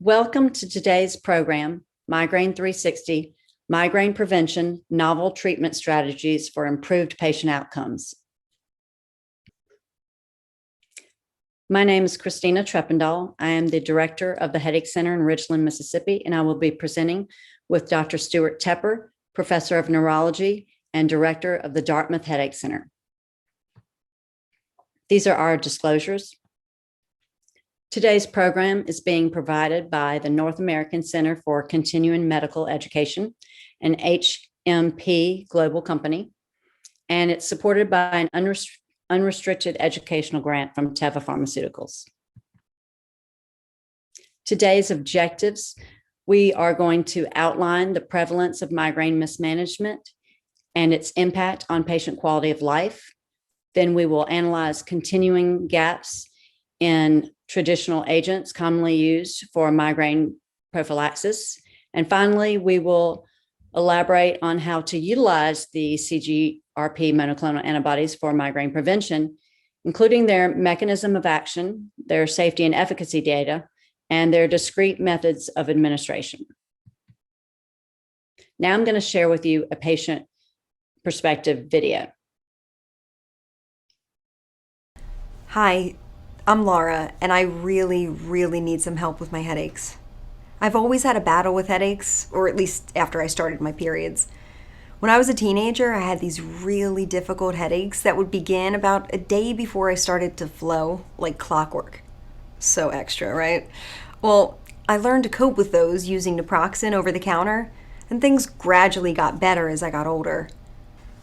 Welcome to today's program, Migraine 360, Migraine Prevention, Novel Treatment Strategies for Improved Patient Outcomes. My name is Christina Treppendahl. I am the director of the Headache Center in Ridgeland, Mississippi, and I will be presenting with Dr. Stuart Tepper, professor of neurology and director of the Dartmouth Headache Center. These are our disclosures. Today's program is being provided by the North American Center for Continuing Medical Education, an HMP global company, and it's supported by an unrestricted educational grant from Teva Pharmaceuticals. Today's objectives, we are going to outline the prevalence of migraine mismanagement and its impact on patient quality of life. Then we will analyze continuing gaps in traditional agents commonly used for migraine prophylaxis. And finally, we will elaborate on how to utilize the CGRP monoclonal antibodies for migraine prevention, including their mechanism of action, their safety and efficacy data, and their discrete methods of administration. Now I'm going to share with you a patient perspective video. Hi, I'm Laura, and I really need some help with my headaches. I've always had a battle with headaches, or at least after I started my periods. When I was a teenager, I had these really difficult headaches that would begin about a day before I started to flow, like clockwork. So extra, right? Well, I learned to cope with those using naproxen over the counter, and things gradually got better as I got older.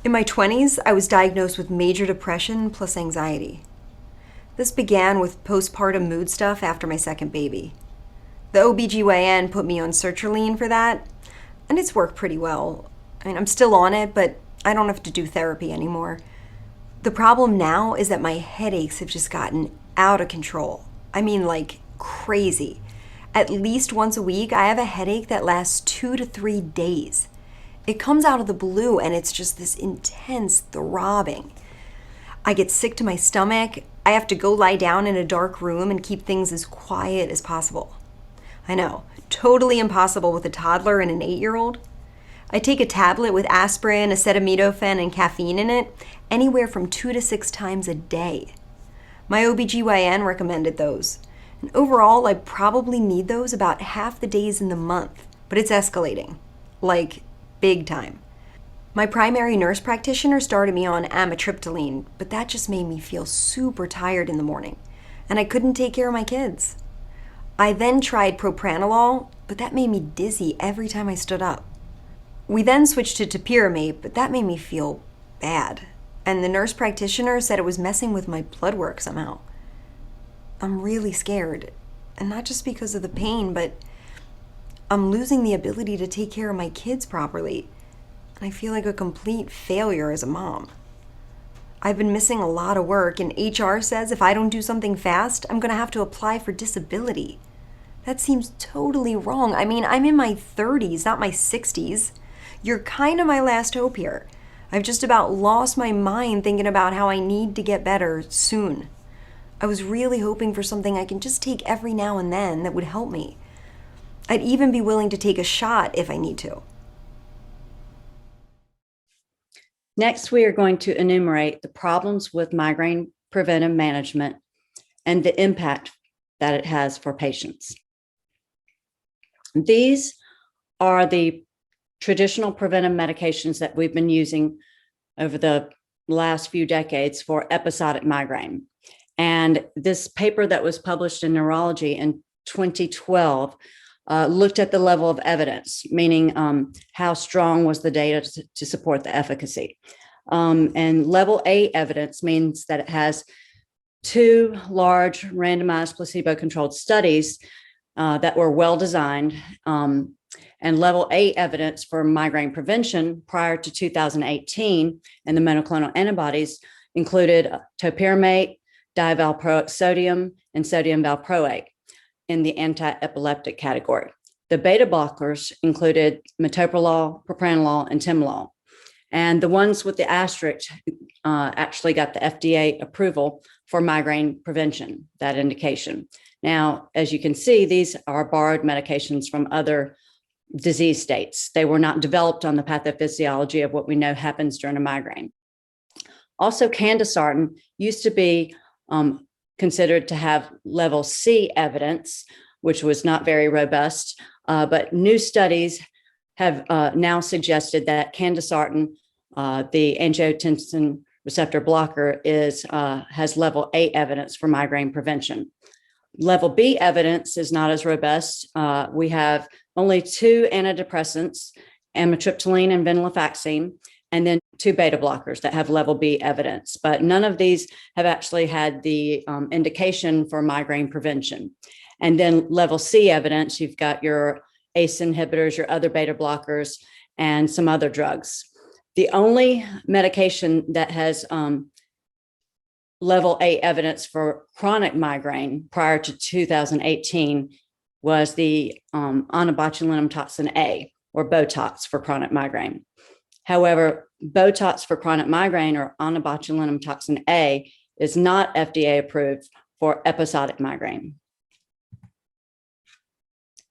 In my 20s, I was diagnosed with major depression plus anxiety. This began with postpartum mood stuff after my second baby. The OBGYN put me on sertraline for that, and it's worked pretty well. I'm still on it, but I don't have to do therapy anymore. The problem now is that my headaches have just gotten out of control. Like crazy. At least once a week, I have a headache that lasts 2 to 3 days. It comes out of the blue, and it's just this intense throbbing. I get sick to my stomach. I have to go lie down in a dark room and keep things as quiet as possible. I know, totally impossible with a toddler and an 8-year-old. I take a tablet with aspirin, acetaminophen, and caffeine in it, anywhere from 2 to 6 times a day. My OBGYN recommended those. And overall, I probably need those about half the days in the month, but it's escalating. Like, big time. My primary nurse practitioner started me on amitriptyline, but that just made me feel super tired in the morning, and I couldn't take care of my kids. I then tried propranolol, but that made me dizzy every time I stood up. We then switched to topiramate, but that made me feel bad, and the nurse practitioner said it was messing with my blood work somehow. I'm really scared, and not just because of the pain, but I'm losing the ability to take care of my kids properly. I feel like a complete failure as a mom. I've been missing a lot of work, and HR says if I don't do something fast, I'm going to have to apply for disability. That seems totally wrong. I'm in my 30s, not my 60s. You're kind of my last hope here. I've just about lost my mind thinking about how I need to get better soon. I was really hoping for something I can just take every now and then that would help me. I'd even be willing to take a shot if I need to. Next, we are going to enumerate the problems with migraine preventive management and the impact that it has for patients. These are the traditional preventive medications that we've been using over the last few decades for episodic migraine. And this paper that was published in Neurology in 2012 looked at the level of evidence, meaning how strong was the data to support the efficacy. And level A evidence means that it has 2 large randomized placebo-controlled studies that were well designed. And level A evidence for migraine prevention prior to 2018 and the monoclonal antibodies included topiramate, divalproic sodium, and sodium valproate in the anti-epileptic category. The beta blockers included metoprolol, propranolol, and timolol. And the ones with the asterisk actually got the FDA approval for migraine prevention, that indication. Now, as you can see, these are borrowed medications from other disease states. They were not developed on the pathophysiology of what we know happens during a migraine. Also, candesartan used to be considered to have level C evidence, which was not very robust, but new studies have now suggested that candesartan, the angiotensin receptor blocker, has level A evidence for migraine prevention. Level B evidence is not as robust. We have only 2 antidepressants, amitriptyline and venlafaxine, and then 2 beta blockers that have level B evidence. But none of these have actually had the indication for migraine prevention. And then level C evidence, you've got your ACE inhibitors, your other beta blockers, and some other drugs. The only medication that has level A evidence for chronic migraine prior to 2018 was the onabotulinum toxin A, or Botox, for chronic migraine. However, Botox for chronic migraine, or onabotulinum toxin A, is not FDA approved for episodic migraine.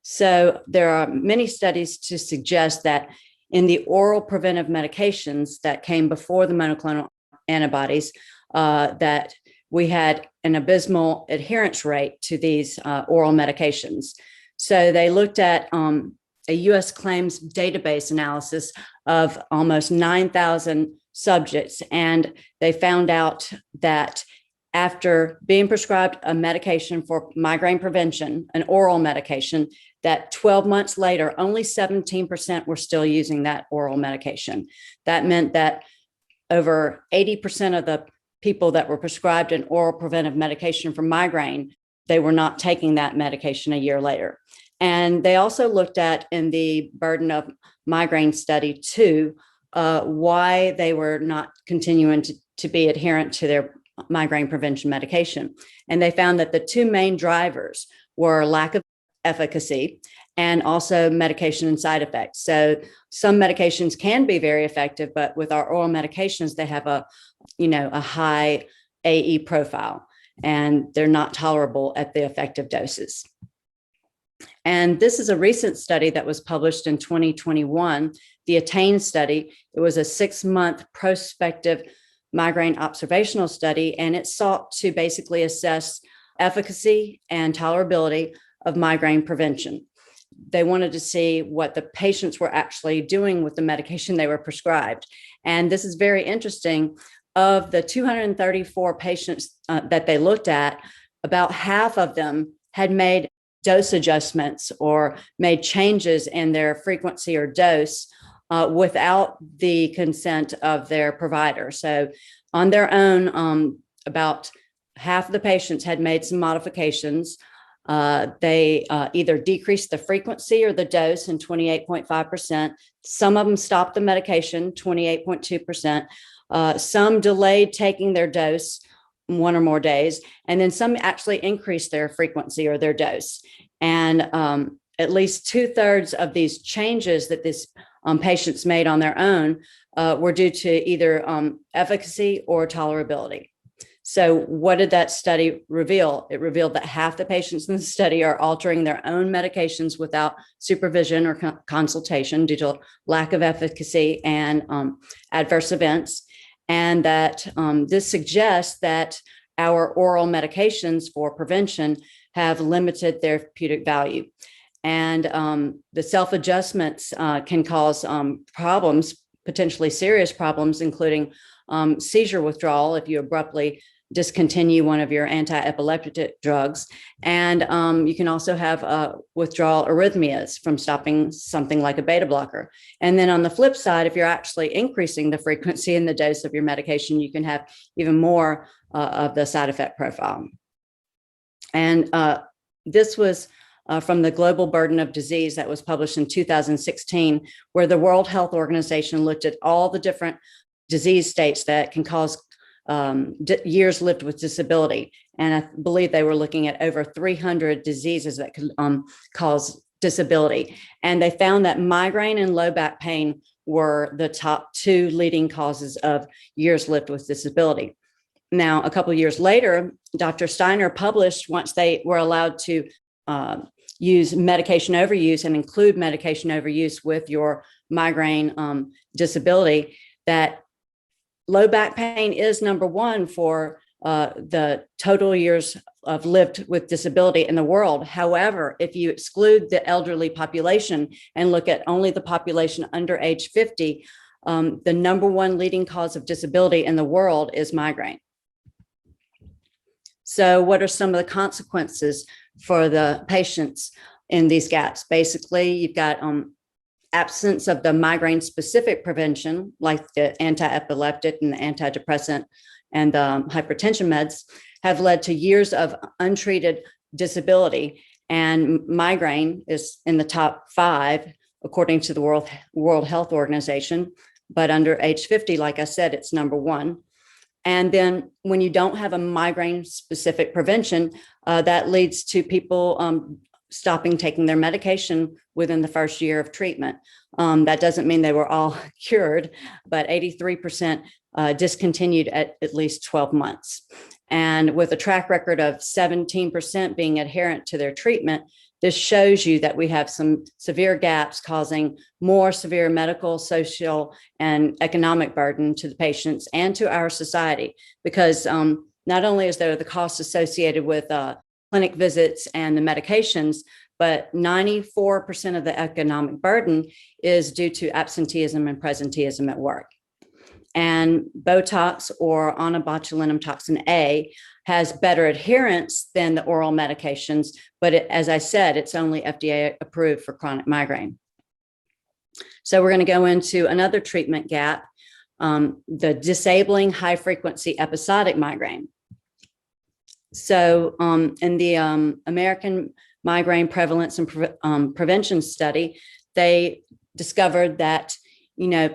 So there are many studies to suggest that in the oral preventive medications that came before the monoclonal antibodies, that we had an abysmal adherence rate to these oral medications. So they looked at a US claims database analysis of almost 9,000 subjects, and they found out that after being prescribed a medication for migraine prevention, an oral medication, that 12 months later, only 17% were still using that oral medication. That meant that over 80% of the people that were prescribed an oral preventive medication for migraine, they were not taking that medication a year later. And they also looked at, in the burden of migraine study 2, why they were not continuing to be adherent to their migraine prevention medication. And they found that the 2 main drivers were lack of efficacy and also medication and side effects. So some medications can be very effective, but with our oral medications, they have a high AE profile, and they're not tolerable at the effective doses. And this is a recent study that was published in 2021, the ATTAIN study. It was a 6-month prospective migraine observational study, and it sought to basically assess efficacy and tolerability of migraine prevention. They wanted to see what the patients were actually doing with the medication they were prescribed. And this is very interesting. Of the 234 patients that they looked at, about half of them had made dose adjustments or made changes in their frequency or dose without the consent of their provider. So on their own, about half of the patients had made some modifications. They either decreased the frequency or the dose in 28.5%. Some of them stopped the medication, 28.2%. Some delayed taking their dose 1 or more days, and then some actually increased their frequency or their dose. And at least 2/3 of these changes that these patients made on their own were due to either efficacy or tolerability. So what did that study reveal? It revealed that half the patients in the study are altering their own medications without supervision or consultation due to lack of efficacy and adverse events. And that this suggests that our oral medications for prevention have limited therapeutic value. And the self-adjustments can cause problems, potentially serious problems, including seizure withdrawal if you abruptly discontinue one of your anti-epileptic drugs. And you can also have withdrawal arrhythmias from stopping something like a beta blocker. And then on the flip side, if you're actually increasing the frequency and the dose of your medication, you can have even more of the side effect profile. And this was from the Global Burden of Disease that was published in 2016, where the World Health Organization looked at all the different disease states that can cause years lived with disability. And I believe they were looking at over 300 diseases that could cause disability. And they found that migraine and low back pain were the top 2 leading causes of years lived with disability. Now, a couple of years later, Dr. Steiner published, once they were allowed to use medication overuse and include medication overuse with your migraine disability, that low back pain is number one for the total years of lived with disability in the world. However, if you exclude the elderly population and look at only the population under age 50, the number one leading cause of disability in the world is migraine. So what are some of the consequences for the patients in these gaps? Basically, you've got absence of the migraine specific prevention, like the anti-epileptic and the antidepressant and the hypertension meds, have led to years of untreated disability. And migraine is in the top 5, according to the World Health Organization. But under age 50, like I said, it's number 1. And then when you don't have a migraine specific prevention, that leads to people stopping taking their medication within the first year of treatment. That doesn't mean they were all cured, but 83% discontinued at least 12 months. And with a track record of 17% being adherent to their treatment, this shows you that we have some severe gaps causing more severe medical, social, and economic burden to the patients and to our society, because not only is there the cost associated with clinic visits and the medications, but 94% of the economic burden is due to absenteeism and presenteeism at work. And Botox, or onabotulinum toxin A, has better adherence than the oral medications, but as I said, it's only FDA approved for chronic migraine. So we're going to go into another treatment gap, the disabling high frequency episodic migraine. So in the American Migraine Prevalence and Prevention Study, they discovered that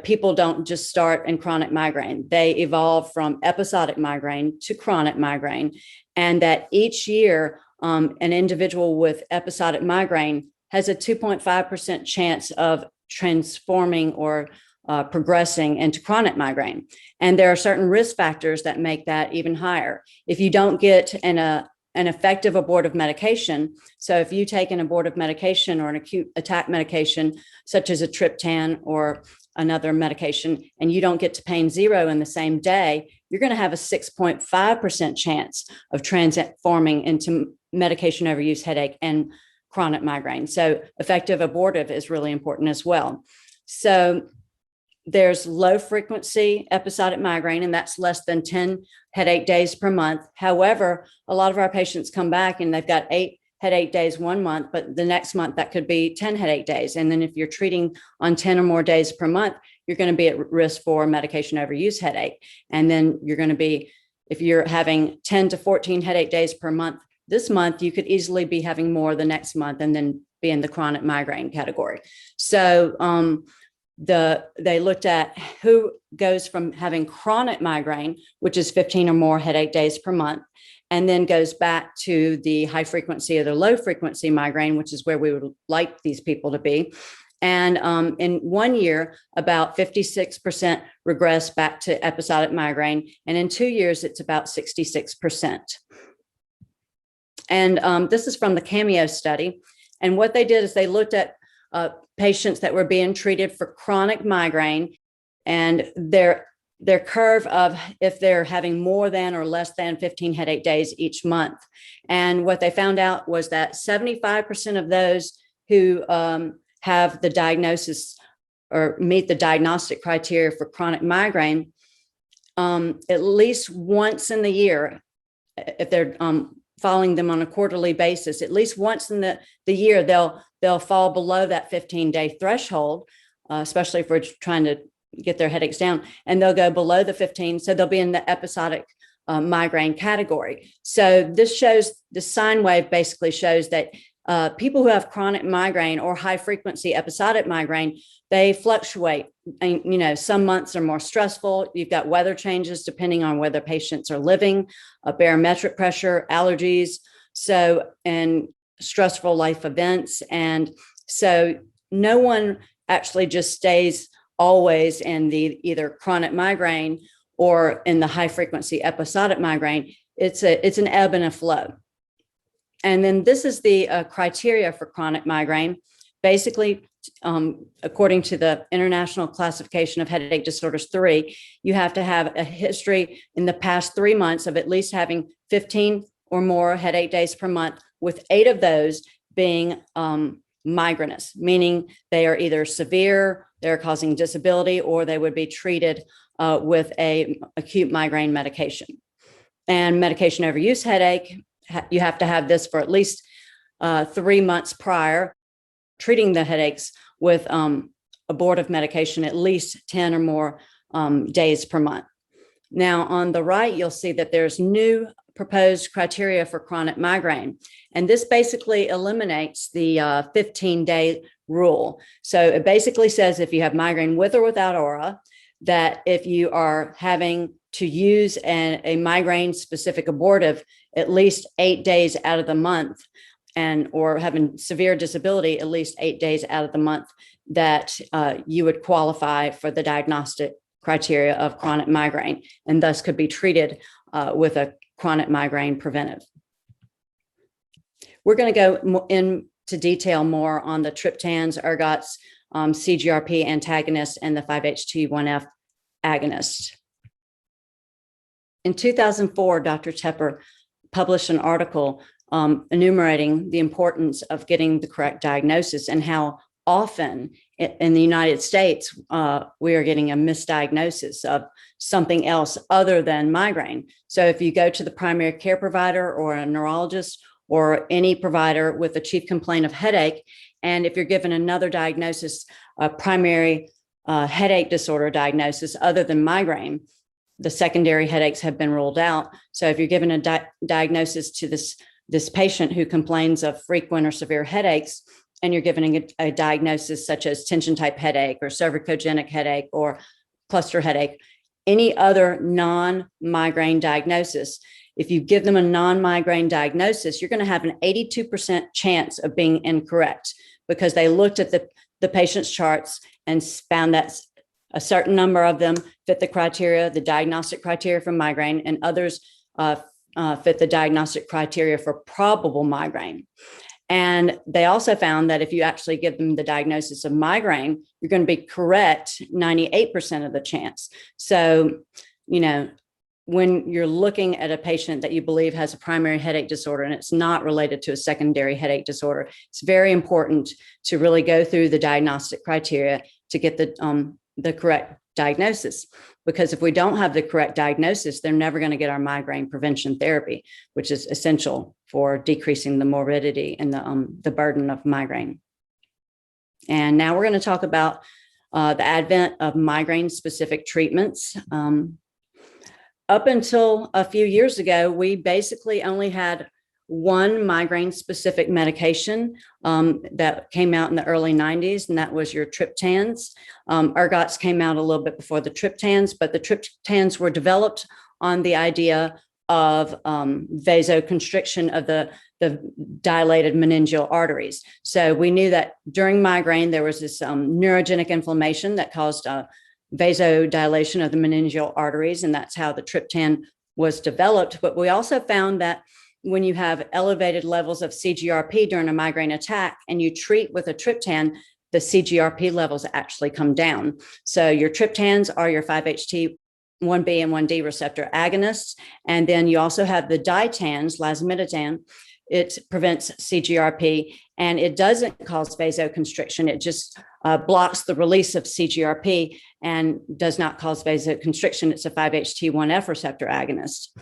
people don't just start in chronic migraine. They evolve from episodic migraine to chronic migraine, and that each year, an individual with episodic migraine has a 2.5% chance of transforming or progressing into chronic migraine. And there are certain risk factors that make that even higher. If you don't get an effective abortive medication, so if you take an abortive medication or an acute attack medication, such as a triptan or another medication, and you don't get to pain zero in the same day, you're going to have a 6.5% chance of transforming into medication overuse headache and chronic migraine. So effective abortive is really important as well. So there's low frequency episodic migraine, and that's less than 10 headache days per month. However, a lot of our patients come back and they've got 8 headache days 1 month, but the next month that could be 10 headache days. And then if you're treating on 10 or more days per month, you're going to be at risk for medication overuse headache. And then you're going to be, if you're having 10 to 14 headache days per month this month, you could easily be having more the next month and then be in the chronic migraine category. So they looked at who goes from having chronic migraine, which is 15 or more headache days per month, and then goes back to the high frequency or the low frequency migraine, which is where we would like these people to be. And in 1 year, about 56% regress back to episodic migraine. And in 2 years, it's about 66%. And this is from the Cameo study. And what they did is they looked at patients that were being treated for chronic migraine, and their curve of if they're having more than or less than 15 headache days each month. And what they found out was that 75% of those who have the diagnosis or meet the diagnostic criteria for chronic migraine, at least once in the year, if they're following them on a quarterly basis, at least once in the year, they'll fall below that 15-day threshold, especially if we're trying to get their headaches down, and they'll go below the 15. So they'll be in the episodic migraine category. So this shows, the sine wave basically shows that people who have chronic migraine or high frequency episodic migraine, they fluctuate. And, some months are more stressful. You've got weather changes depending on whether patients are living, barometric pressure, allergies, and stressful life events. And so no one actually just stays always in the either chronic migraine or in the high frequency episodic migraine, it's an ebb and a flow. And then this is the criteria for chronic migraine. Basically, according to the International Classification of Headache Disorders 3, you have to have a history in the past 3 months of at least having 15 or more headache days per month, with 8 of those being migrainous, meaning they are either severe, they're causing disability, or they would be treated with a acute migraine medication. And medication overuse headache, you have to have this for at least 3 months prior, treating the headaches with abortive medication at least 10 or more days per month. Now, on the right, you'll see that there's new proposed criteria for chronic migraine. And this basically eliminates the 15-day rule. So it basically says if you have migraine with or without aura, that if you are having to use a migraine-specific abortive at least 8 days out of the month, and or having severe disability at least 8 days out of the month, that you would qualify for the diagnostic criteria of chronic migraine, and thus could be treated with a chronic migraine preventive. We're going to go into detail more on the triptans, ergots, CGRP antagonists, and the 5-HT1F agonist. In 2004, Dr. Tepper published an article enumerating the importance of getting the correct diagnosis and how often in the United States we are getting a misdiagnosis of something else other than migraine. So if you go to the primary care provider or a neurologist or any provider with a chief complaint of headache, and if you're given another diagnosis, a primary headache disorder diagnosis other than migraine, the secondary headaches have been ruled out. So if you're given a diagnosis to this patient who complains of frequent or severe headaches, and you're given a diagnosis such as tension type headache or cervicogenic headache or cluster headache, any other non-migraine diagnosis, if you give them a non-migraine diagnosis, you're going to have an 82% chance of being incorrect, because they looked at the patient's charts and found that a certain number of them fit the criteria, the diagnostic criteria for migraine, and others fit the diagnostic criteria for probable migraine. And they also found that if you actually give them the diagnosis of migraine, you're going to be correct 98% of the chance. So, when you're looking at a patient that you believe has a primary headache disorder and it's not related to a secondary headache disorder, it's very important to really go through the diagnostic criteria to get the correct diagnosis. Because if we don't have the correct diagnosis, they're never going to get our migraine prevention therapy, which is essential for decreasing the morbidity and the burden of migraine. And now we're going to talk about the advent of migraine-specific treatments. Up until a few years ago, we basically only had one migraine-specific medication that came out in the early 90s, and that was your triptans. Ergots came out a little bit before the triptans, but the triptans were developed on the idea of vasoconstriction of the dilated meningeal arteries. So we knew that during migraine, there was this neurogenic inflammation that caused vasodilation of the meningeal arteries, and that's how the triptan was developed. But we also found that when you have elevated levels of CGRP during a migraine attack and you treat with a triptan, the CGRP levels actually come down. So your triptans are your 5-HT1B and 1D receptor agonists. And then you also have the ditans, lasmiditan. It prevents CGRP and it doesn't cause vasoconstriction. It just blocks the release of CGRP and does not cause vasoconstriction. It's a 5-HT1F receptor agonist.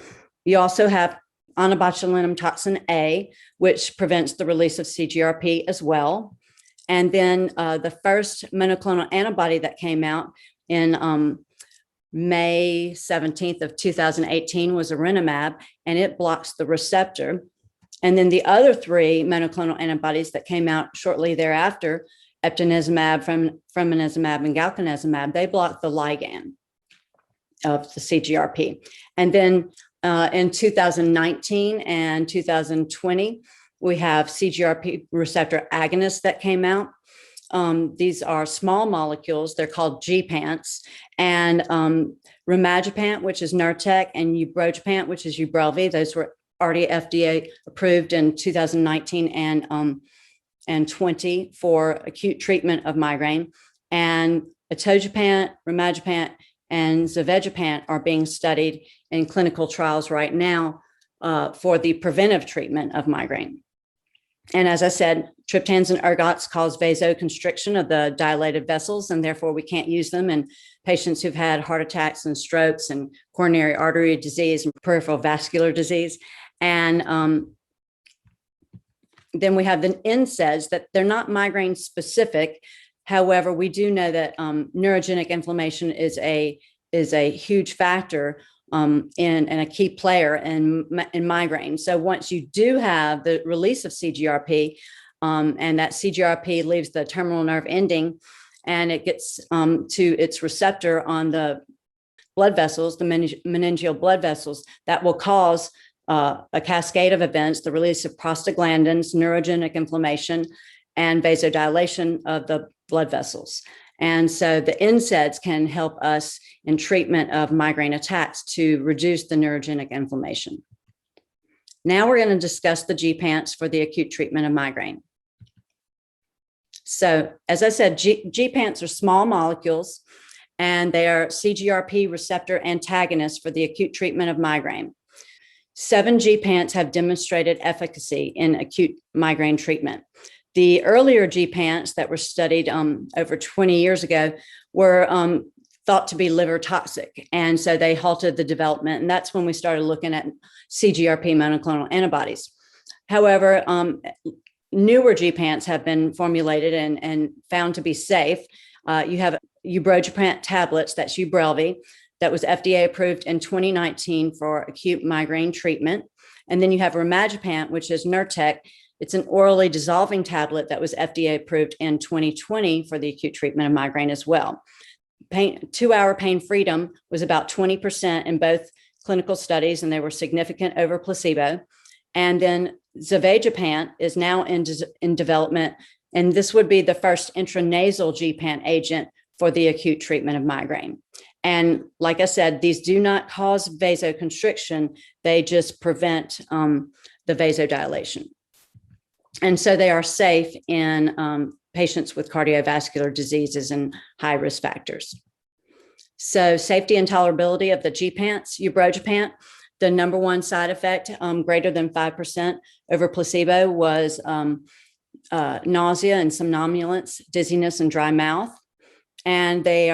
You also have onabotulinum toxin A, which prevents the release of CGRP as well. And then the first monoclonal antibody that came out in May 17th of 2018 was erenumab, and it blocks the receptor. And then the other 3 monoclonal antibodies that came out shortly thereafter, eptinezumab, fremanezumab, and galcanezumab, they block the ligand of the CGRP. And then in 2019 and 2020, we have CGRP receptor agonists that came out. These are small molecules. They're called GPANTs. And rimagepant, which is Nurtec, and ubrogepant, which is Ubrelvy. Those were already FDA approved in 2019 and 20 for acute treatment of migraine. And atogepant, rimagepant, and zavegepant are being studied in clinical trials right now for the preventive treatment of migraine. And as I said, triptans and ergots cause vasoconstriction of the dilated vessels, and therefore we can't use them in patients who've had heart attacks and strokes and coronary artery disease and peripheral vascular disease. And then we have the NSAIDs that they're not migraine specific. However, we do know that neurogenic inflammation is a huge factor and a key player in migraine. So once you do have the release of CGRP, and that CGRP leaves the terminal nerve ending, and it gets to its receptor on the blood vessels, the meningeal blood vessels, that will cause a cascade of events, the release of prostaglandins, neurogenic inflammation, and vasodilation of the blood vessels. And so the NSAIDs can help us in treatment of migraine attacks to reduce the neurogenic inflammation. Now we're going to discuss the GPANTs for the acute treatment of migraine. So as I said, GPANTs are small molecules, and they are CGRP receptor antagonists for the acute treatment of migraine. 7 GPANTs have demonstrated efficacy in acute migraine treatment. The earlier GPANTs that were studied over 20 years ago were thought to be liver toxic. And so they halted the development. And that's when we started looking at CGRP monoclonal antibodies. However, newer GPANTs have been formulated and found to be safe. You have ubrogepant tablets, that's Ubrelvy, that was FDA approved in 2019 for acute migraine treatment. And then you have rimagepant, which is Nurtec. It's an orally dissolving tablet that was FDA approved in 2020 for the acute treatment of migraine as well. 2-hour pain freedom was about 20% in both clinical studies, and they were significant over placebo. And then zavegepant is now in development, and this would be the first intranasal GPANT agent for the acute treatment of migraine. And like I said, these do not cause vasoconstriction, they just prevent the vasodilation. And so they are safe in patients with cardiovascular diseases and high risk factors. So safety and tolerability of the GPANTs, ubrogepant, the number one side effect, greater than 5% over placebo, was nausea and somnolence, dizziness, and dry mouth. And they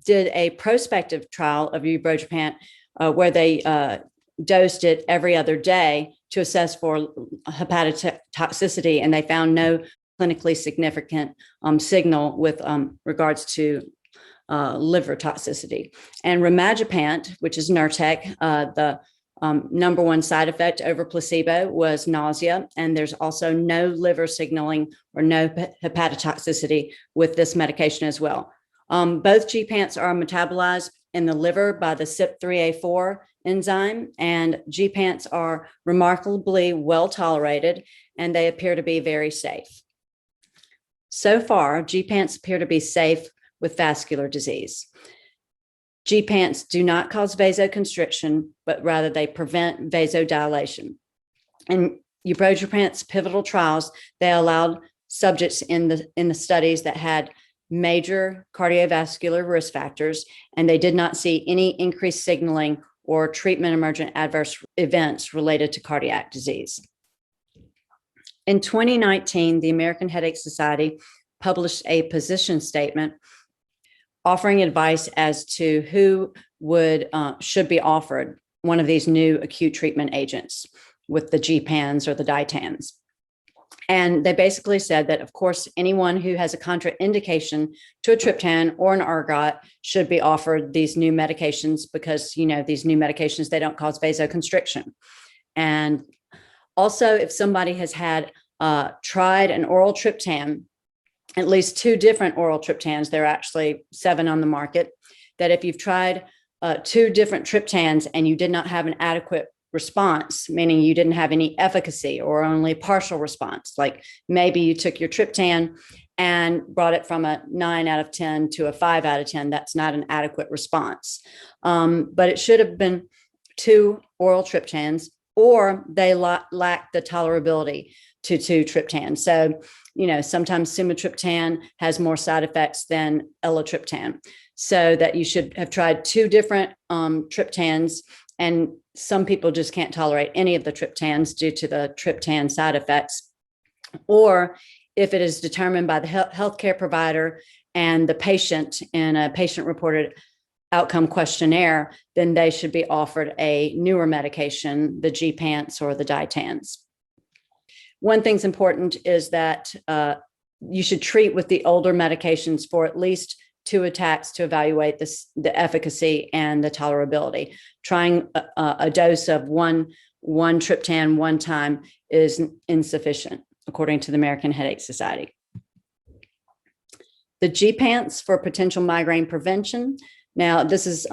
did a prospective trial of ubrogepant where they dosed it every other day to assess for hepatotoxicity, and they found no clinically significant signal with regards to liver toxicity. And rimagepant, which is Nurtec, the number one side effect over placebo was nausea, and there's also no liver signaling or no hepatotoxicity with this medication as well. Both GPANTs are metabolized in the liver by the CYP3A4 enzyme, and GPANTs are remarkably well tolerated, and they appear to be very safe. So far, GPANTs appear to be safe with vascular disease. GPANTs do not cause vasoconstriction, but rather they prevent vasodilation. In ubrogepant's pivotal trials, they allowed subjects in the studies that had major cardiovascular risk factors, and they did not see any increased signaling or treatment emergent adverse events related to cardiac disease. In 2019, the American Headache Society published a position statement offering advice as to who should be offered one of these new acute treatment agents with the GPANs or the DITANs. And they basically said that, of course, anyone who has a contraindication to a triptan or an ergot should be offered these new medications because, these new medications, they don't cause vasoconstriction. And also, if somebody has had tried an oral triptan, at least 2 different oral triptans, there are actually 7 on the market, that if you've tried 2 different triptans and you did not have an adequate response, meaning you didn't have any efficacy or only partial response, like maybe you took your triptan and brought it from a 9 out of 10 to a 5 out of 10. That's not an adequate response. But it should have been 2 oral triptans, or they lack the tolerability to 2 triptans. So, sometimes sumatriptan has more side effects than elatriptan. So that you should have tried 2 different triptans, and some people just can't tolerate any of the triptans due to the triptan side effects. Or if it is determined by the healthcare provider and the patient in a patient-reported outcome questionnaire, then they should be offered a newer medication, the GPAPs or the ditans. One thing's important is that you should treat with the older medications for at least 2 attacks to evaluate the efficacy and the tolerability. Trying a dose of one triptan one time is insufficient, according to the American Headache Society. The GPAPs for potential migraine prevention. Now, this is,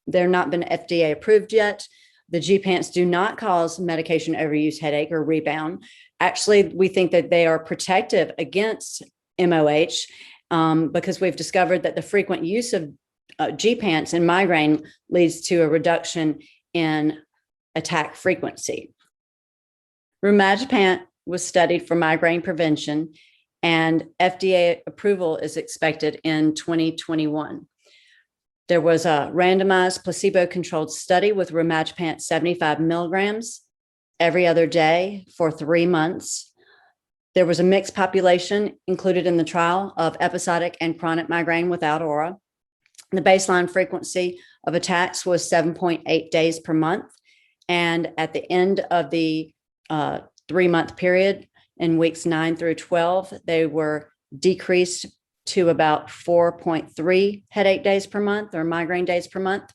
they're not been FDA approved yet. The GPAPs do not cause medication overuse headache or rebound. Actually, we think that they are protective against MOH because we've discovered that the frequent use of GPAPs in migraine leads to a reduction in attack frequency. Rimagepant was studied for migraine prevention, and FDA approval is expected in 2021. There was a randomized placebo-controlled study with rimagepant 75 milligrams every other day for 3 months. There was a mixed population included in the trial of episodic and chronic migraine without aura. The baseline frequency of attacks was 7.8 days per month. And at the end of the 3-month period, in weeks 9 through 12, they were decreased to about 4.3 headache days per month or migraine days per month.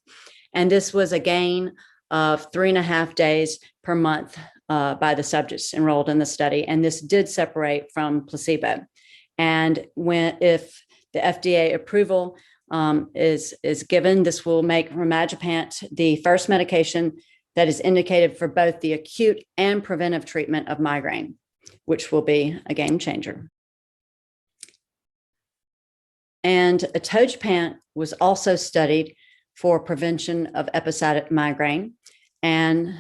And this was a gain of 3.5 days per month by the subjects enrolled in the study. And this did separate from placebo. And if the FDA approval is given, this will make rimagepant the first medication that is indicated for both the acute and preventive treatment of migraine, which will be a game changer. And atogepant was also studied for prevention of episodic migraine. And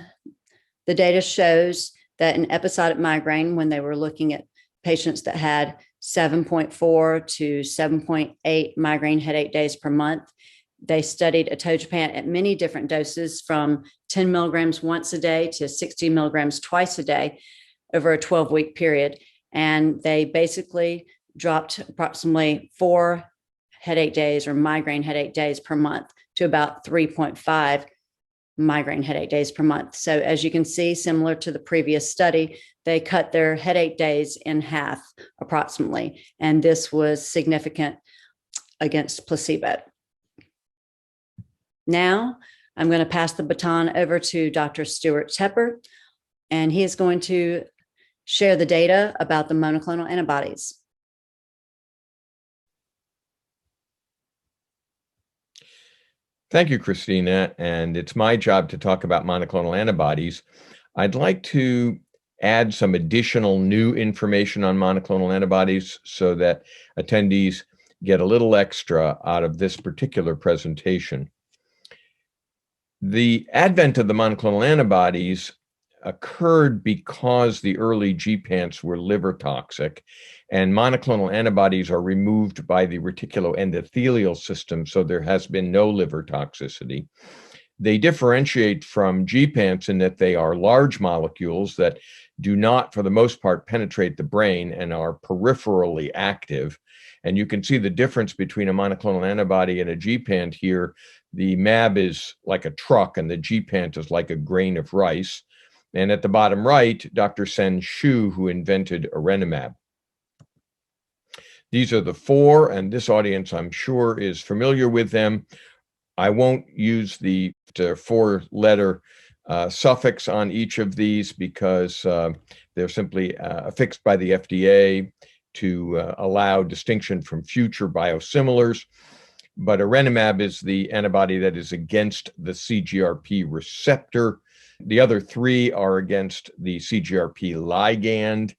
the data shows that in episodic migraine, when they were looking at patients that had 7.4 to 7.8 migraine headache days per month, they studied atogepant at many different doses from 10 milligrams once a day to 60 milligrams twice a day over a 12-week period. And they basically dropped approximately 4 headache days or migraine headache days per month to about 3.5 migraine headache days per month. So as you can see, similar to the previous study, they cut their headache days in half approximately. And this was significant against placebo. Now, I'm going to pass the baton over to Dr. Stuart Tepper, and he is going to share the data about the monoclonal antibodies. Thank you, Christina, and it's my job to talk about monoclonal antibodies. I'd like to add some additional new information on monoclonal antibodies so that attendees get a little extra out of this particular presentation. The advent of the monoclonal antibodies occurred because the early GPAPs were liver toxic, and monoclonal antibodies are removed by the reticuloendothelial system, so there has been no liver toxicity. They differentiate from GPAPs in that they are large molecules that do not, for the most part, penetrate the brain and are peripherally active. And you can see the difference between a monoclonal antibody and a GPAP here. The MAB is like a truck and the GPAP is like a grain of rice. And at the bottom right, Dr. Sen Xu, who invented arenimab. These are the 4, and this audience, I'm sure, is familiar with them. I won't use the 4-letter suffix on each of these because they're simply affixed by the FDA to allow distinction from future biosimilars. But arenimab is the antibody that is against the CGRP receptor. The other 3 are against the CGRP ligand,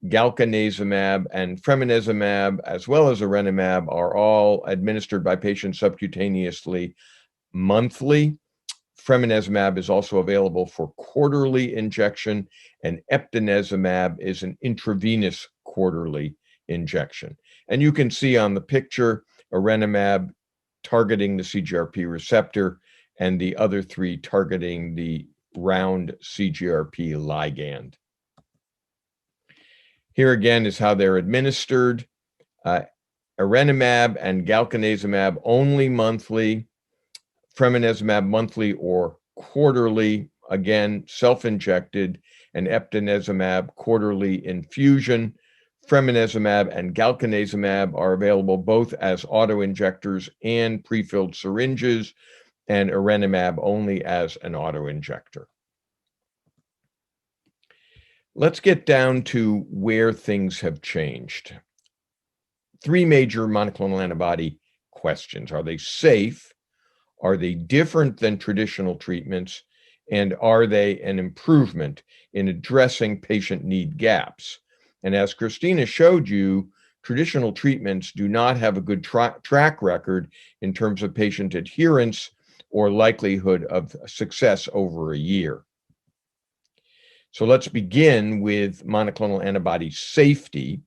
galcanezumab, and fremanezumab, as well as erenumab, are all administered by patients subcutaneously monthly. Fremanezumab is also available for quarterly injection, and eptinezumab is an intravenous quarterly injection. And you can see on the picture erenumab targeting the CGRP receptor, and the other three targeting the round CGRP ligand. Here again is how they're administered. Erenumab and galcanezumab only monthly, fremanezumab monthly or quarterly, again, self-injected, and eptinezumab quarterly infusion. Fremanezumab and galcanezumab are available both as auto-injectors and prefilled syringes, and erenumab only as an auto-injector. Let's get down to where things have changed. Three major monoclonal antibody questions. Are they safe? Are they different than traditional treatments? And are they an improvement in addressing patient need gaps? And as Christina showed you, traditional treatments do not have a good track record in terms of patient adherence or likelihood of success over a year. So let's begin with monoclonal antibody safety.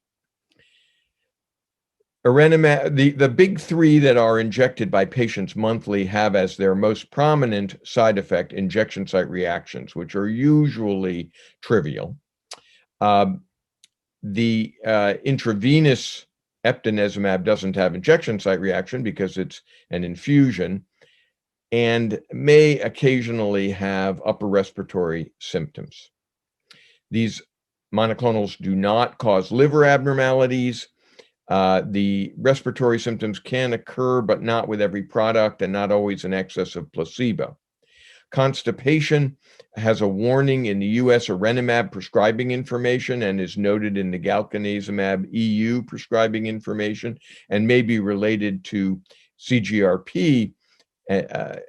Erenumab, the big three that are injected by patients monthly have as their most prominent side effect injection site reactions, which are usually trivial. The intravenous eptinezumab doesn't have injection site reaction because it's an infusion, and may occasionally have upper respiratory symptoms. These monoclonals do not cause liver abnormalities. The respiratory symptoms can occur, but not with every product and not always in excess of placebo. Constipation has a warning in the US erenumab prescribing information and is noted in the galcanezumab EU prescribing information, and may be related to CGRP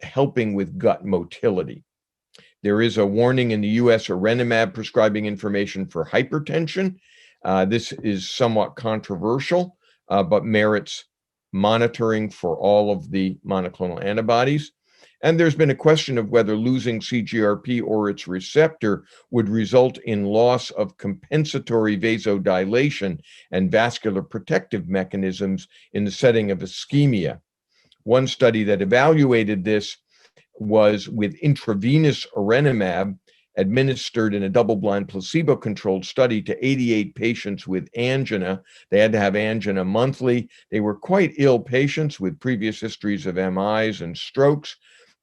helping with gut motility. There is a warning in the US erenumab prescribing information for hypertension. This is somewhat controversial, but merits monitoring for all of the monoclonal antibodies. And there's been a question of whether losing CGRP or its receptor would result in loss of compensatory vasodilation and vascular protective mechanisms in the setting of ischemia. One study that evaluated this was with intravenous erenumab administered in a double-blind placebo-controlled study to 88 patients with angina. They had to have angina monthly. They were quite ill patients with previous histories of MIs and strokes,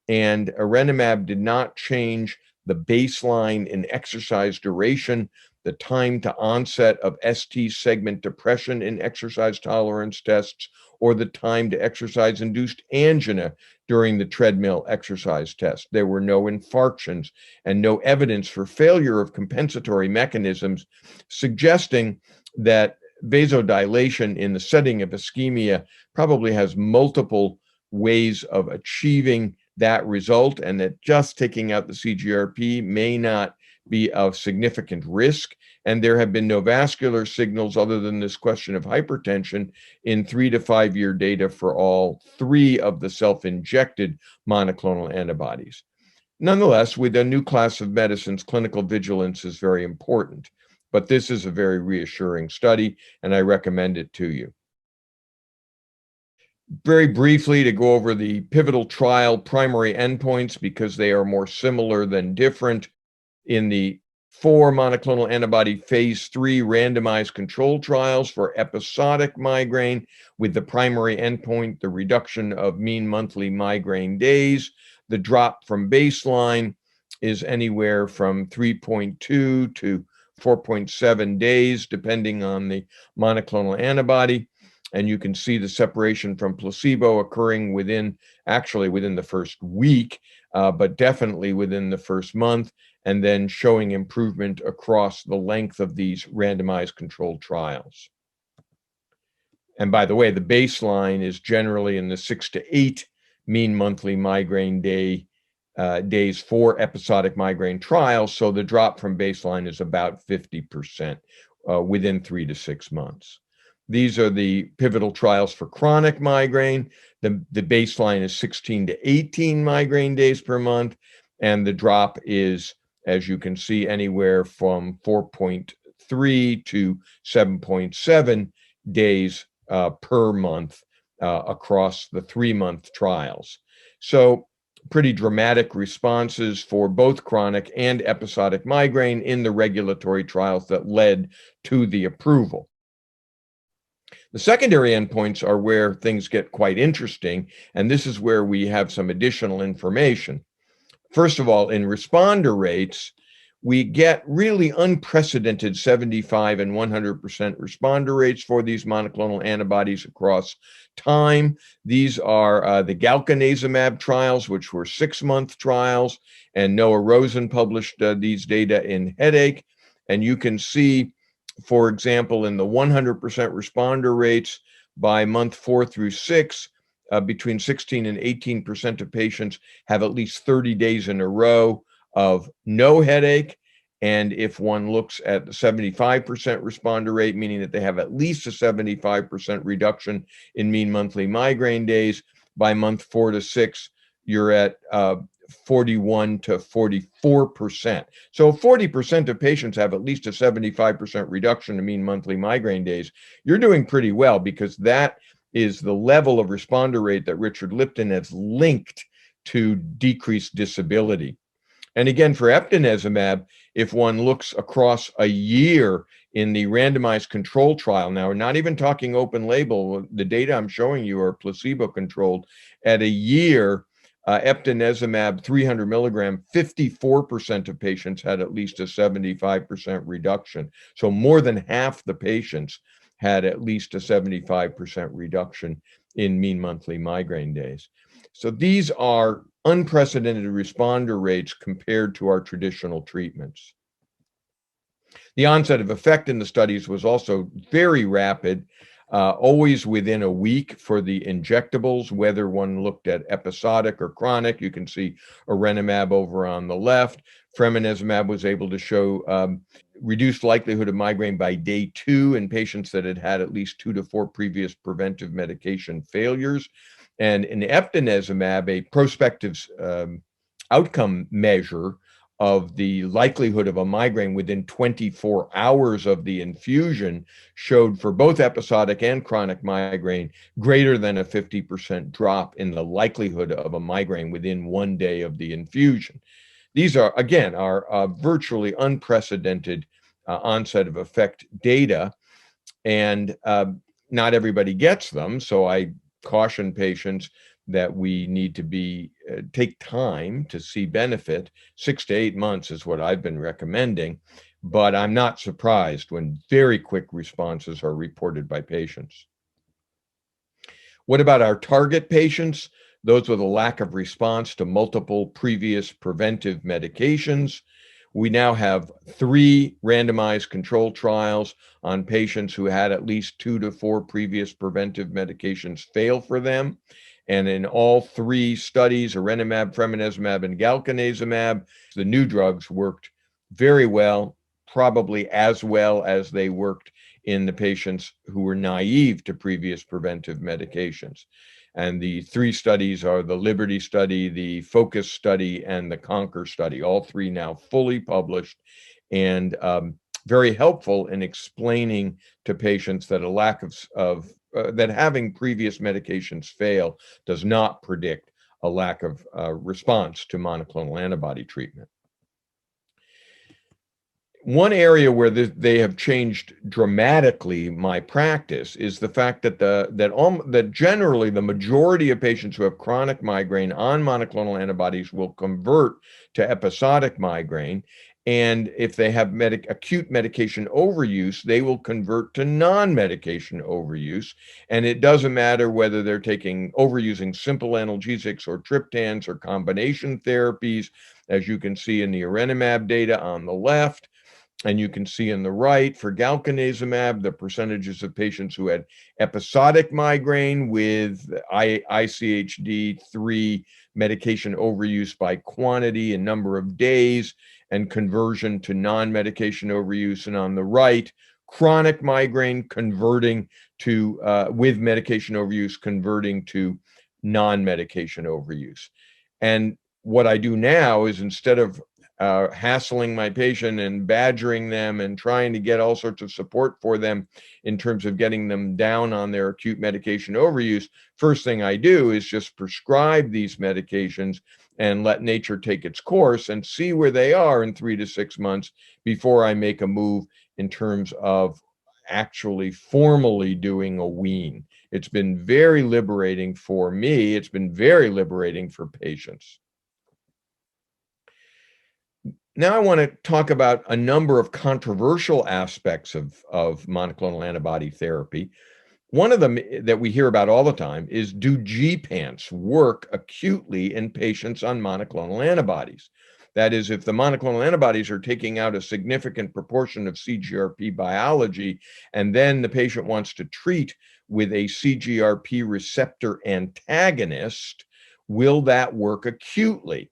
and erenumab did not change the baseline in exercise duration, the time to onset of ST segment depression in exercise tolerance tests, or the time to exercise-induced angina during the treadmill exercise test. There were no infarctions and no evidence for failure of compensatory mechanisms, suggesting that vasodilation in the setting of ischemia probably has multiple ways of achieving that result, and that just taking out the CGRP may not be of significant risk. And there have been no vascular signals other than this question of hypertension in 3 to 5 year data for all three of the self-injected monoclonal antibodies. Nonetheless, with a new class of medicines, clinical vigilance is very important. But this is a very reassuring study, and I recommend it to you. Very briefly, to go over the pivotal trial primary endpoints, because they are more similar than different. In the 4 monoclonal antibody phase 3 randomized control trials for episodic migraine, with the primary endpoint, the reduction of mean monthly migraine days. The drop from baseline is anywhere from 3.2 to 4.7 days, depending on the monoclonal antibody. And you can see the separation from placebo occurring within the first week, but definitely within the first month, and then showing improvement across the length of these randomized controlled trials. And by the way, the baseline is generally in the 6 to 8 mean monthly migraine days for episodic migraine trials. So the drop from baseline is about 50%. within 3 to 6 months. These are the pivotal trials for chronic migraine. The baseline is 16 to 18 migraine days per month, and the drop is, as you can see, anywhere from 4.3 to 7.7 days per month across the 3-month trials. So pretty dramatic responses for both chronic and episodic migraine in the regulatory trials that led to the approval. The secondary endpoints are where things get quite interesting, and this is where we have some additional information. First of all, in responder rates, we get really unprecedented 75 and 100% responder rates for these monoclonal antibodies across time. These are the galcanezumab trials, which were 6-month trials, and Noah Rosen published these data in Headache. And you can see, for example, in the 100% responder rates by month 4 through 6, between 16 and 18% of patients have at least 30 days in a row of no headache. And if one looks at the 75% responder rate, meaning that they have at least a 75% reduction in mean monthly migraine days, by month 4 to 6, you're at 41 to 44%. So 40% of patients have at least a 75% reduction in mean monthly migraine days. You're doing pretty well, because that is the level of responder rate that Richard Lipton has linked to decreased disability. And again, for eptinezumab, if one looks across a year in the randomized control trial, now we're not even talking open label, the data I'm showing you are placebo controlled. At a year, eptinezumab 300 milligram, 54% of patients had at least a 75% reduction. So more than half the patients had at least a 75% reduction in mean monthly migraine days. So these are unprecedented responder rates compared to our traditional treatments. The onset of effect in the studies was also very rapid, always within a week for the injectables, whether one looked at episodic or chronic. You can see arenimab over on the left. Fremanezumab was able to show reduced likelihood of migraine by day 2 in patients that had had at least 2 to 4 previous preventive medication failures. And in eptinezumab, a prospective outcome measure of the likelihood of a migraine within 24 hours of the infusion showed for both episodic and chronic migraine greater than a 50% drop in the likelihood of a migraine within 1 day of the infusion. These are, again, are virtually unprecedented onset of effect data, and not everybody gets them. So I caution patients that we need to take time to see benefit. 6 to 8 months is what I've been recommending, but I'm not surprised when very quick responses are reported by patients. What about our target patients? Those with a lack of response to multiple previous preventive medications. We now have 3 randomized controlled trials on patients who had at least 2 to 4 previous preventive medications fail for them. And in all 3 studies, arenimab, fremanezumab, and galcanezumab, the new drugs worked very well, probably as well as they worked in the patients who were naive to previous preventive medications. And the 3 studies are the Liberty study, the Focus study, and the Conquer study, all 3 now fully published, and very helpful in explaining to patients that a lack of that having previous medications fail does not predict a lack of response to monoclonal antibody treatment. One area where they have changed dramatically my practice is the fact that that generally the majority of patients who have chronic migraine on monoclonal antibodies will convert to episodic migraine, and if they have acute medication overuse, they will convert to non-medication overuse. And it doesn't matter whether they're overusing simple analgesics or triptans or combination therapies, as you can see in the arenimab data on the left. And you can see in the right for galcanezumab, the percentages of patients who had episodic migraine with ICHD-3 medication overuse by quantity and number of days, and conversion to non-medication overuse. And on the right, chronic migraine converting to, with medication overuse, converting to non-medication overuse. And what I do now is, instead of hassling my patient and badgering them and trying to get all sorts of support for them in terms of getting them down on their acute medication overuse, first thing I do is just prescribe these medications and let nature take its course and see where they are in 3 to 6 months before I make a move in terms of actually formally doing a wean. It's been very liberating for me. It's been very liberating for patients. Now I want to talk about a number of controversial aspects of monoclonal antibody therapy. One of them that we hear about all the time is, do GPANs work acutely in patients on monoclonal antibodies? That is, if the monoclonal antibodies are taking out a significant proportion of CGRP biology, and then the patient wants to treat with a CGRP receptor antagonist, will that work acutely?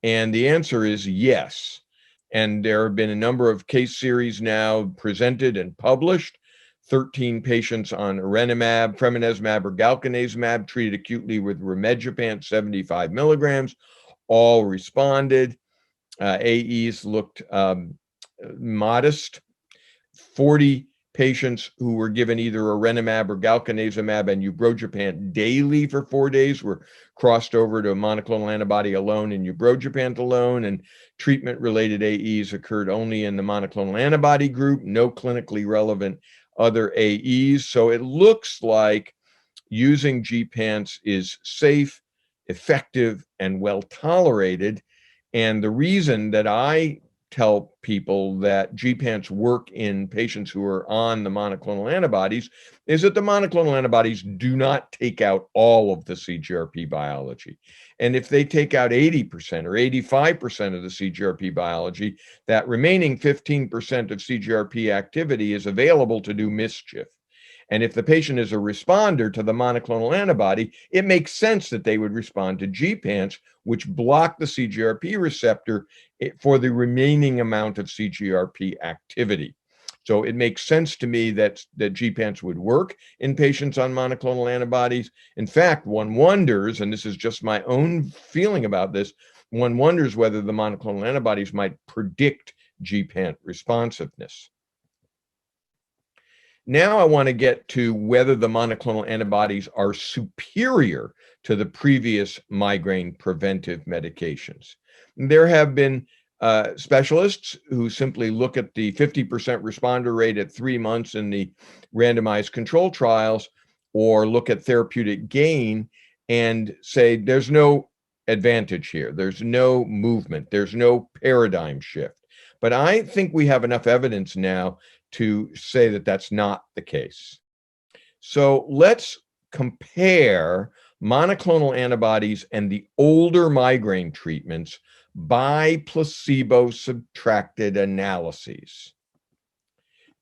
And the answer is yes. And there have been a number of case series now presented and published. 13 patients on erenumab, fremanezumab, or galcanezumab treated acutely with rimegepant 75 milligrams, all responded. AEs looked modest. 40 patients who were given either erenumab or galcanezumab and ubrogepant daily for 4 days were crossed over to a monoclonal antibody alone and ubrogepant alone, and treatment-related AEs occurred only in the monoclonal antibody group, no clinically relevant other AEs. So it looks like using GPANs is safe, effective, and well tolerated. And the reason that I tell people that GPANs work in patients who are on the monoclonal antibodies is that the monoclonal antibodies do not take out all of the CGRP biology. And if they take out 80% or 85% of the CGRP biology, that remaining 15% of CGRP activity is available to do mischief. And if the patient is a responder to the monoclonal antibody, it makes sense that they would respond to GPANs, which block the CGRP receptor for the remaining amount of CGRP activity. So it makes sense to me that GPANs would work in patients on monoclonal antibodies. In fact, one wonders, and this is just my own feeling about this, one wonders whether the monoclonal antibodies might predict GPAN responsiveness. Now I want to get to whether the monoclonal antibodies are superior to the previous migraine preventive medications. There have been specialists who simply look at the 50% responder rate at 3 months in the randomized control trials, or look at therapeutic gain and say there's no advantage here. There's no movement. There's no paradigm shift. But I think we have enough evidence now to say that that's not the case. So let's compare monoclonal antibodies and the older migraine treatments by placebo-subtracted analyses.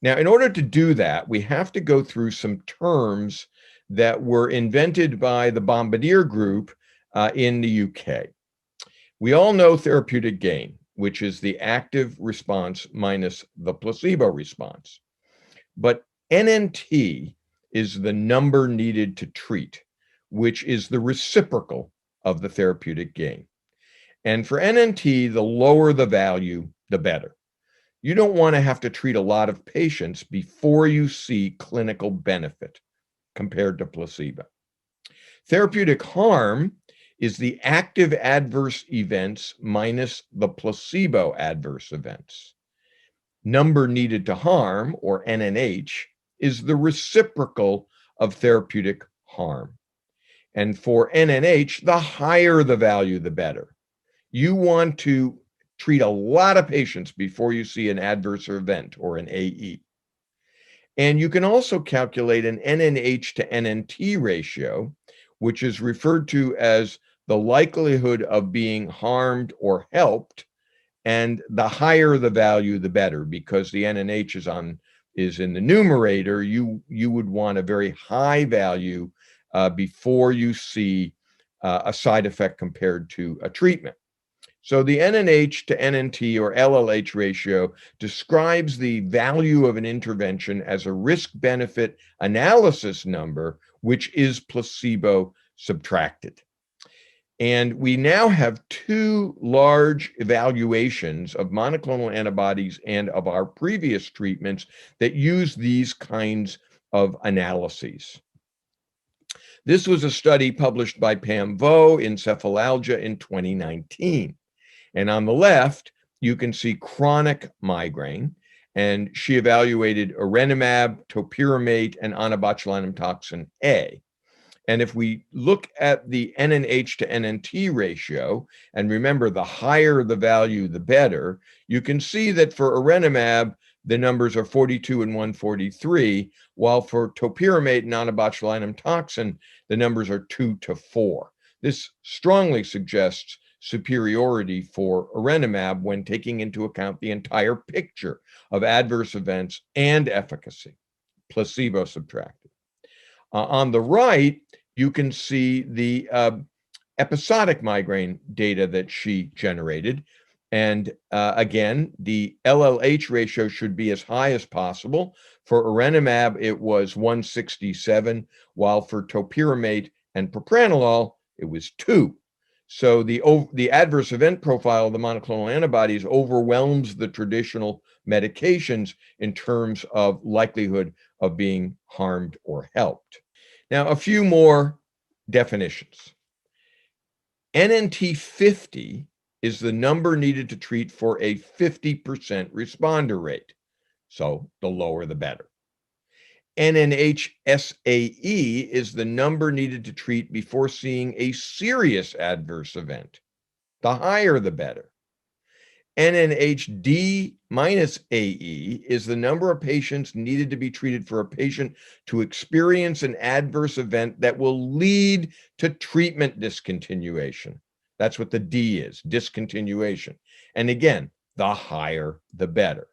Now, in order to do that, we have to go through some terms that were invented by the Bombardier Group in the UK. We all know therapeutic gain, which is the active response minus the placebo response. But NNT is the number needed to treat, which is the reciprocal of the therapeutic gain. And for NNT, the lower the value, the better. You don't want to have to treat a lot of patients before you see clinical benefit compared to placebo. Therapeutic harm is the active adverse events minus the placebo adverse events. Number needed to harm, or NNH, is the reciprocal of therapeutic harm. And for NNH, the higher the value, the better. You want to treat a lot of patients before you see an adverse event or an AE. And you can also calculate an NNH to NNT ratio, which is referred to as the likelihood of being harmed or helped, and the higher the value, the better, because the NNH is in the numerator. You would want a very high value before you see a side effect compared to a treatment. So the NNH to NNT or LLH ratio describes the value of an intervention as a risk-benefit analysis number, which is placebo subtracted. And we now have two large evaluations of monoclonal antibodies and of our previous treatments that use these kinds of analyses. This was a study published by Pam Vo in Cephalalgia in 2019. And on the left, you can see chronic migraine. And she evaluated erenumab, topiramate, and onabotulinum toxin A. And if we look at the NNH to NNT ratio, and remember, the higher the value, the better, you can see that for erenumab, the numbers are 42 and 143, while for topiramate and onabotulinum toxin, the numbers are 2 to 4. This strongly suggests superiority for erenumab when taking into account the entire picture of adverse events and efficacy, placebo subtracted. On the right, you can see the episodic migraine data that she generated. And again, the LLH ratio should be as high as possible. For erenumab, it was 167, while for topiramate and propranolol, it was 2. So the adverse event profile of the monoclonal antibodies overwhelms the traditional medications in terms of likelihood of being harmed or helped. Now, a few more definitions. NNT 50 is the number needed to treat for a 50% responder rate. So the lower, the better. NNH SAE is the number needed to treat before seeing a serious adverse event. The higher, the better. NNHD minus AE is the number of patients needed to be treated for a patient to experience an adverse event that will lead to treatment discontinuation. That's what the D is, discontinuation. And again, the higher, the better.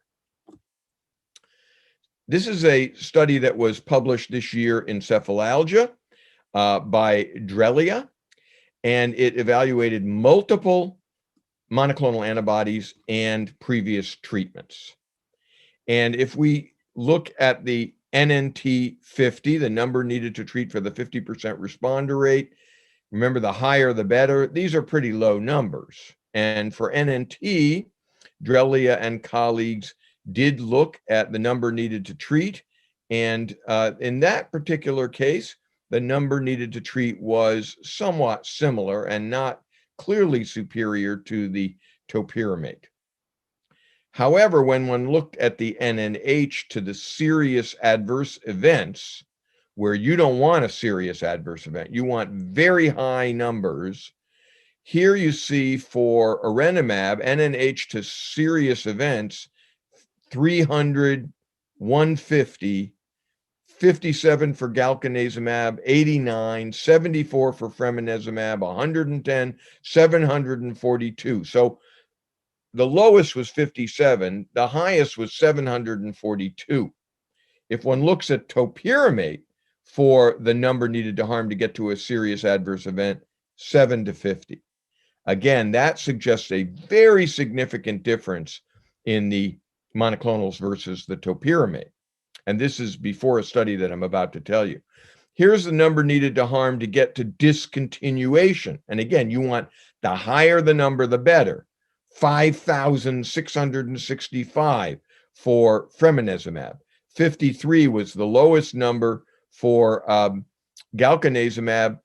This is a study that was published this year in Cephalalgia by Drelia, and it evaluated multiple monoclonal antibodies and previous treatments. And if we look at the NNT 50, the number needed to treat for the 50% responder rate, remember, the higher the better. These are pretty low numbers. And for NNT, Drelia and colleagues did look at the number needed to treat. And in that particular case, the number needed to treat was somewhat similar and not clearly superior to the topiramate. However, when one looked at the NNH to the serious adverse events, where you don't want a serious adverse event, you want very high numbers. Here you see for erenumab, NNH to serious events, 300, 150, 57 for galcanezumab, 89, 74 for fremanezumab, 110, 742. So the lowest was 57, the highest was 742. If one looks at topiramate for the number needed to harm to get to a serious adverse event, 7 to 50. Again, that suggests a very significant difference in the monoclonals versus the topiramate. And this is before a study that I'm about to tell you. Here's the number needed to harm to get to discontinuation. And again, you want the higher the number, the better. 5,665 for fremanezumab. 53 was the lowest number for galcanezumab.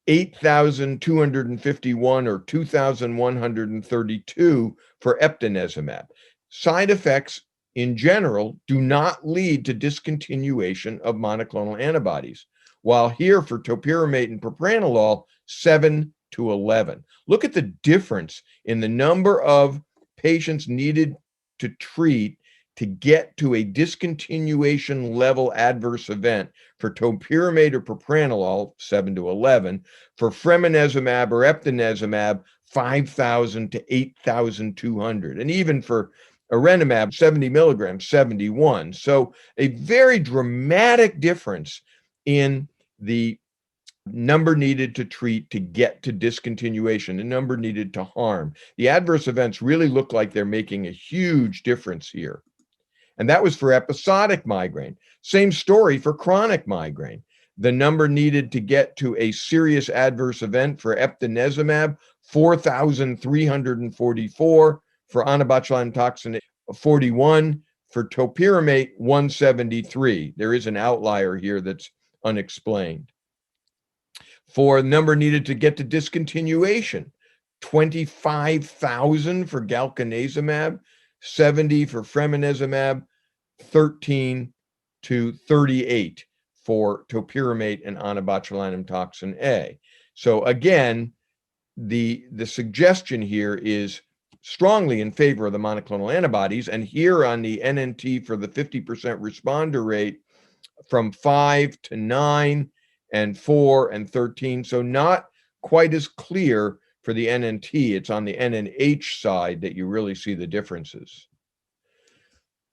8,251 or 2,132 for eptinezumab. Side effects in general do not lead to discontinuation of monoclonal antibodies, while here for topiramate and propranolol, 7 to 11. Look at the difference in the number of patients needed to treat to get to a discontinuation level adverse event for topiramate or propranolol, 7 to 11, for fremanezumab or eptinezumab, 5,000 to 8,200, and even for erenumab, 70 milligrams, 71. So a very dramatic difference in the number needed to treat to get to discontinuation, the number needed to harm. The adverse events really look like they're making a huge difference here. And that was for episodic migraine. Same story for chronic migraine. The number needed to get to a serious adverse event for eptinezumab, 4,344, for onabotulinum toxin, 41, for topiramate, 173. There is an outlier here that's unexplained. For number needed to get to discontinuation, 25,000 for galcanezumab, 70 for fremanezumab, 13 to 38 for topiramate and onabotulinum toxin A. So again, the suggestion here is strongly in favor of the monoclonal antibodies. And here on the NNT for the 50% responder rate, from 5 to 9 and 4 and 13. So not quite as clear for the NNT. It's on the NNH side that you really see the differences.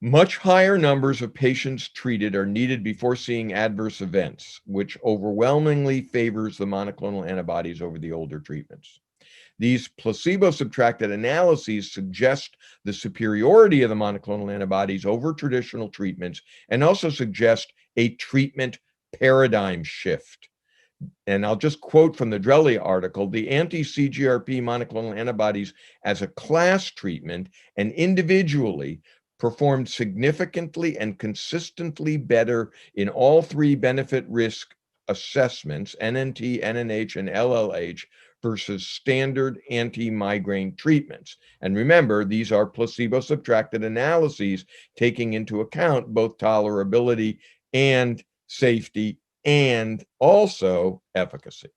Much higher numbers of patients treated are needed before seeing adverse events, which overwhelmingly favors the monoclonal antibodies over the older treatments. These placebo-subtracted analyses suggest the superiority of the monoclonal antibodies over traditional treatments and also suggest a treatment paradigm shift. And I'll just quote from the Drelly article, the anti-CGRP monoclonal antibodies as a class treatment and individually performed significantly and consistently better in all three benefit risk assessments, NNT, NNH, and LLH, versus standard anti-migraine treatments. And remember, these are placebo-subtracted analyses taking into account both tolerability and safety and also efficacy.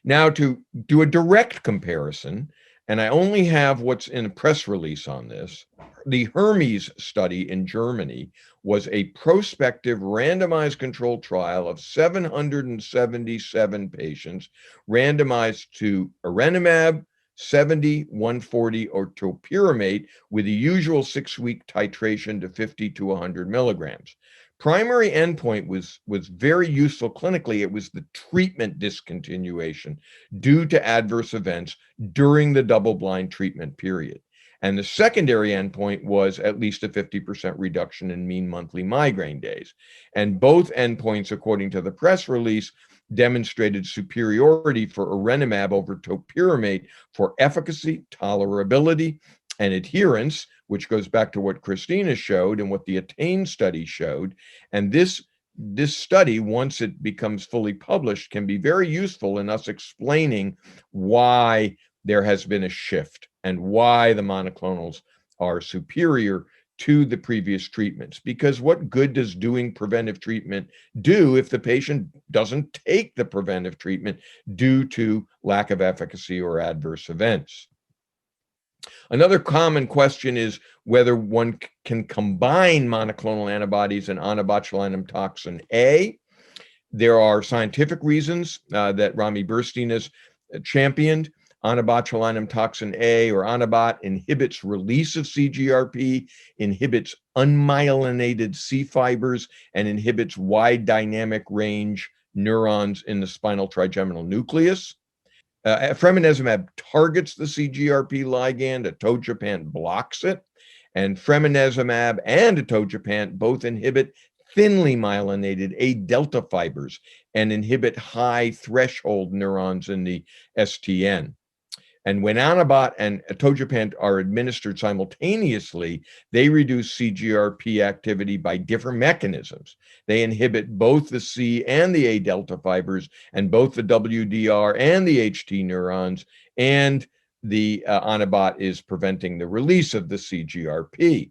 Now, to do a direct comparison, and I only have what's in a press release on this, the Hermes study in Germany was a prospective randomized controlled trial of 777 patients randomized to erenumab, 70, 140, or topiramate with the usual 6-week titration to 50 to 100 milligrams. Primary endpoint was very useful clinically. It was the treatment discontinuation due to adverse events during the double-blind treatment period. And the secondary endpoint was at least a 50% reduction in mean monthly migraine days. And both endpoints, according to the press release, demonstrated superiority for erenumab over topiramate for efficacy, tolerability, and adherence, which goes back to what Christina showed and what the ATTAIN study showed. And this study, once it becomes fully published, can be very useful in us explaining why there has been a shift and why the monoclonals are superior to the previous treatments. Because what good does doing preventive treatment do if the patient doesn't take the preventive treatment due to lack of efficacy or adverse events? Another common question is whether one can combine monoclonal antibodies and onabotulinum toxin A. There are scientific reasons that Rami Burstein has championed. Onabotulinum toxin A, or Onabot, inhibits release of CGRP, inhibits unmyelinated C fibers, and inhibits wide dynamic range neurons in the spinal trigeminal nucleus. Fremanezumab targets the CGRP ligand, atogepant blocks it, and fremanezumab and atogepant both inhibit thinly myelinated A delta fibers and inhibit high threshold neurons in the STN. And when Onabot and atogepant are administered simultaneously, they reduce CGRP activity by different mechanisms. They inhibit both the C and the A delta fibers, and both the WDR and the HT neurons, and the Onabot is preventing the release of the CGRP.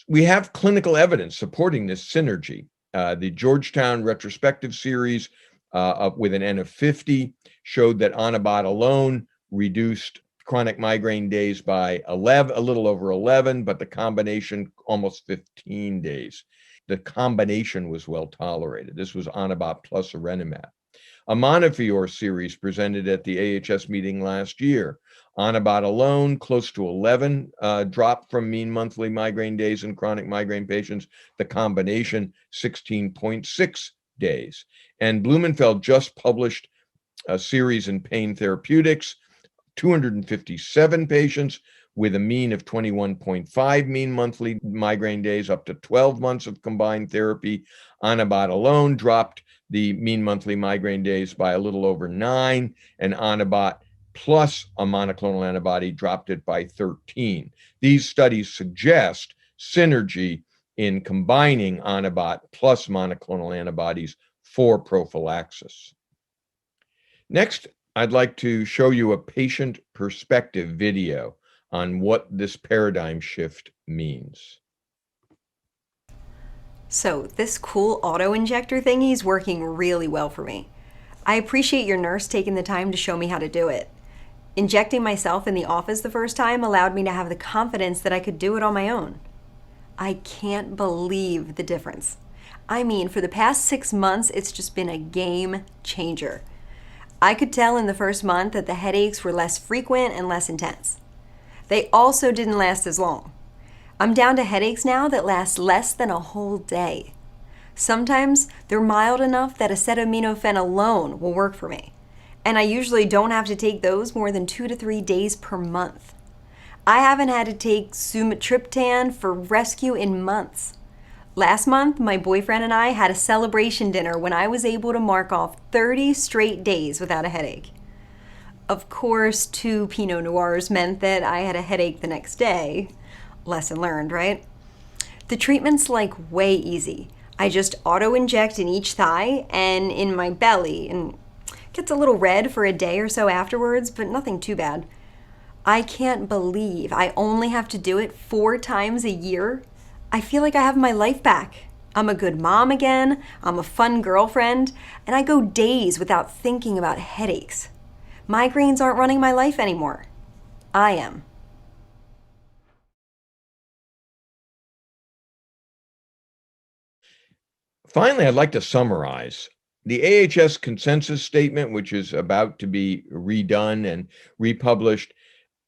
We have clinical evidence supporting this synergy. The Georgetown retrospective series with an N of 50 showed that Onabot alone reduced chronic migraine days by 11, a little over 11, but the combination almost 15 days. The combination was well tolerated. This was Onabot plus erenumab. A Montefiore series presented at the AHS meeting last year. Onabot alone, close to 11 drop from mean monthly migraine days in chronic migraine patients. The combination, 16.6 days. And Blumenfeld just published a series in Pain Therapeutics, 257 patients with a mean of 21.5 mean monthly migraine days, up to 12 months of combined therapy. Anabot alone dropped the mean monthly migraine days by a little over 9, and Anabot plus a monoclonal antibody dropped it by 13. These studies suggest synergy in combining Anabot plus monoclonal antibodies for prophylaxis. Next, I'd like to show you a patient perspective video on what this paradigm shift means. So this cool auto-injector thingy is working really well for me. I appreciate your nurse taking the time to show me how to do it. Injecting myself in the office the first time allowed me to have the confidence that I could do it on my own. I can't believe the difference. I mean, for the past 6 months, it's just been a game changer. I could tell in the first month that the headaches were less frequent and less intense. They also didn't last as long. I'm down to headaches now that last less than a whole day. Sometimes they're mild enough that acetaminophen alone will work for me, and I usually don't have to take those more than 2 to 3 days per month. I haven't had to take sumatriptan for rescue in months. Last month, my boyfriend and I had a celebration dinner when I was able to mark off 30 straight days without a headache. Of course, 2 Pinot Noirs meant that I had a headache the next day. Lesson learned, right? The treatment's like way easy. I just auto-inject in each thigh and in my belly, and it gets a little red for a day or so afterwards, but nothing too bad. I can't believe I only have to do it 4 times a year. I feel like I have my life back. I'm a good mom again, I'm a fun girlfriend, and I go days without thinking about headaches. Migraines aren't running my life anymore. I am. Finally, I'd like to summarize. The AHS consensus statement, which is about to be redone and republished,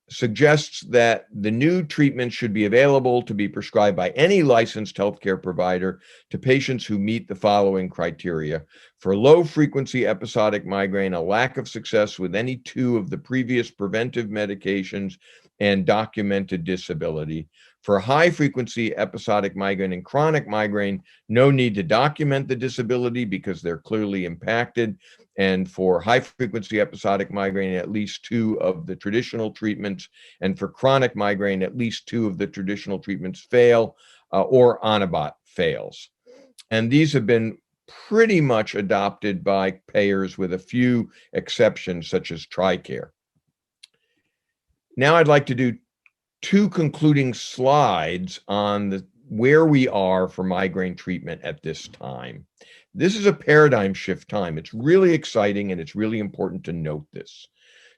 suggests that the new treatment should be available to be prescribed by any licensed healthcare provider to patients who meet the following criteria. For low-frequency episodic migraine, a lack of success with any 2 of the previous preventive medications, and documented disability. For high-frequency episodic migraine and chronic migraine, no need to document the disability because they're clearly impacted. And for high-frequency episodic migraine, at least 2 of the traditional treatments. And for chronic migraine, at least 2 of the traditional treatments fail or Anabot fails. And these have been pretty much adopted by payers with a few exceptions, such as TRICARE. Now I'd like to do 2 concluding slides on where we are for migraine treatment at this time. This is a paradigm shift time. It's really exciting, and it's really important to note this.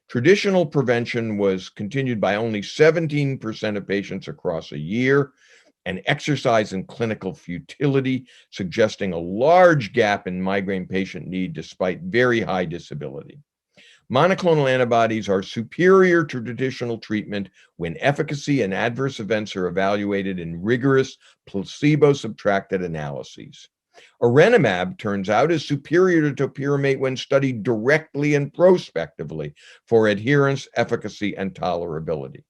Traditional prevention was continued by only 17% of patients across a year, and exercise and clinical futility, suggesting a large gap in migraine patient need despite very high disability. Monoclonal antibodies are superior to traditional treatment when efficacy and adverse events are evaluated in rigorous placebo-subtracted analyses. Arenimab turns out is superior to topiramate when studied directly and prospectively for adherence, efficacy, and tolerability.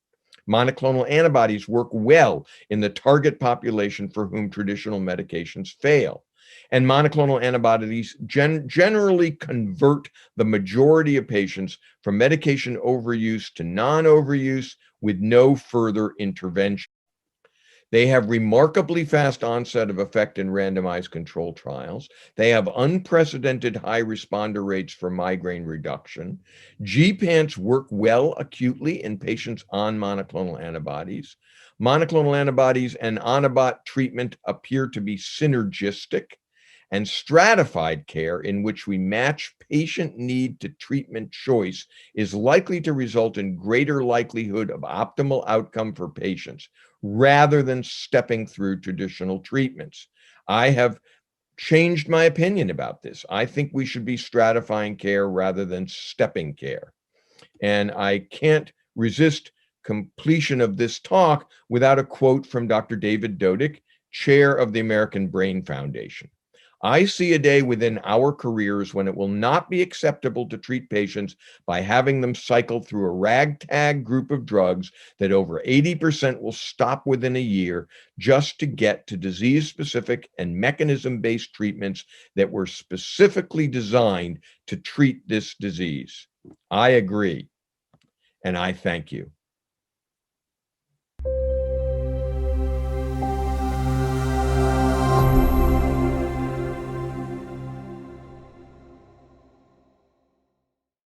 Monoclonal antibodies work well in the target population for whom traditional medications fail. And monoclonal antibodies generally convert the majority of patients from medication overuse to non-overuse with no further intervention. They have remarkably fast onset of effect in randomized control trials. They have unprecedented high responder rates for migraine reduction. GPAPs work well acutely in patients on monoclonal antibodies. Monoclonal antibodies and Anabot treatment appear to be synergistic. And stratified care, in which we match patient need to treatment choice, is likely to result in greater likelihood of optimal outcome for patients rather than stepping through traditional treatments. I have changed my opinion about this. I think we should be stratifying care rather than stepping care. And I can't resist completion of this talk without a quote from Dr. David Dodick, chair of the American Brain Foundation. I see a day within our careers when it will not be acceptable to treat patients by having them cycle through a ragtag group of drugs that over 80% will stop within a year just to get to disease-specific and mechanism-based treatments that were specifically designed to treat this disease. I agree, and I thank you.